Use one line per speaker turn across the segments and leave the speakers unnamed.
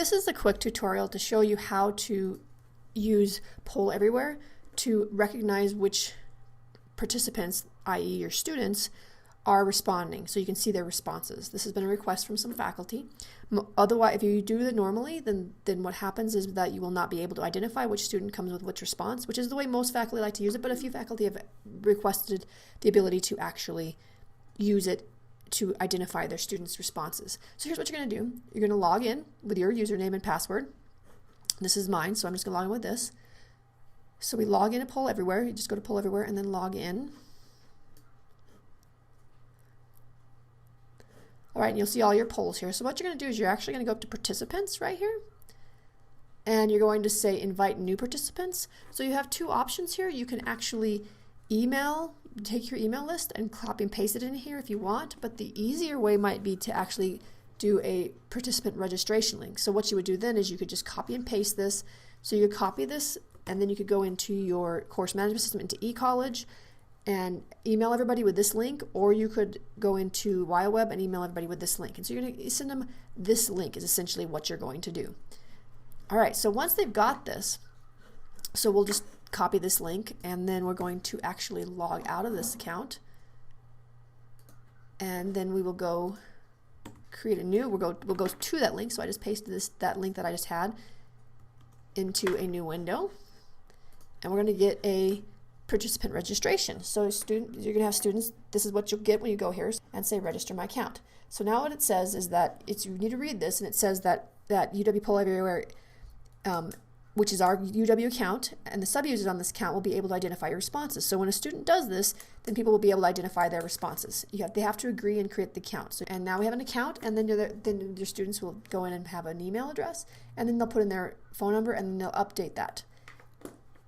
This is a quick tutorial to show you how to use Poll Everywhere to recognize which participants, i.e. your students, are responding, so you can see their responses. This has been a request from some faculty. Otherwise, if you do it normally, then what happens is that you will not be able to identify which student comes with which response, which is the way most faculty like to use it, but a few faculty have requested the ability to actually use it to identify their students' responses. So here's what you're going to do. You're going to log in with your username and password. This is mine, so I'm just going to log in with this. So we log in to Poll Everywhere. You just go to Poll Everywhere and then log in. All right, and you'll see all your polls here. So what you're going to do is you're actually going to go up to participants right here. And you're going to say invite new participants. So you have two options here. You can actually take your email list and copy and paste it in here if you want, but the easier way might be to actually do a participant registration link. So what you would do then is you could just copy and paste this. So you could copy this and then you could go into your course management system into eCollege and email everybody with this link, or you could go into WileWeb and email everybody with this link. And so you're going to send them this link is essentially what you're going to do. All right, so once they've got this, so we'll just copy this link and then we're going to actually log out of this account, and then we will go create a new, we'll go to that link. So I just pasted that link that I just had into a new window, and we're going to get a participant registration. So you're going to have students, this is what you'll get when you go here and say register my account. So now what it says is that you need to read this, and it says that UW Poll Everywhere, which is our UW account, and the sub-users on this account will be able to identify your responses. So when a student does this, then people will be able to identify their responses. They have to agree and create the account. So, and now we have an account, and then your students will go in and have an email address, and then they'll put in their phone number, and then they'll update that.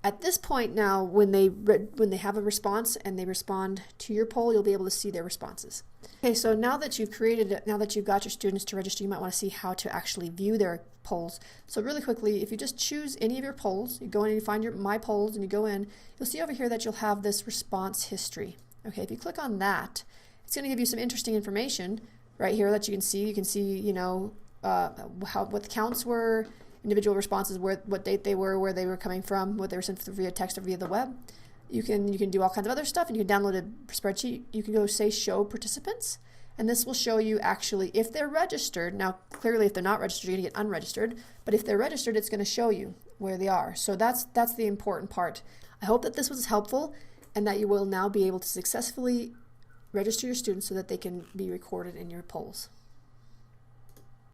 At this point now, when they have a response and they respond to your poll, you'll be able to see their responses. Okay, so now that you've got your students to register, you might want to see how to actually view their polls. So really quickly, if you just choose any of your polls, you go in and you find your My Polls and you go in, you'll see over here that you'll have this response history. Okay, if you click on that, it's going to give you some interesting information right here that you can see. You can see, what the counts were, individual responses, what date they were, where they were coming from, what they were sent via text or via the web. You can do all kinds of other stuff, and you can download a spreadsheet. You can go say show participants, and this will show you actually if they're registered. Now clearly if they're not registered, you're going to get unregistered, but if they're registered, it's going to show you where they are. So that's the important part. I hope that this was helpful and that you will now be able to successfully register your students so that they can be recorded in your polls.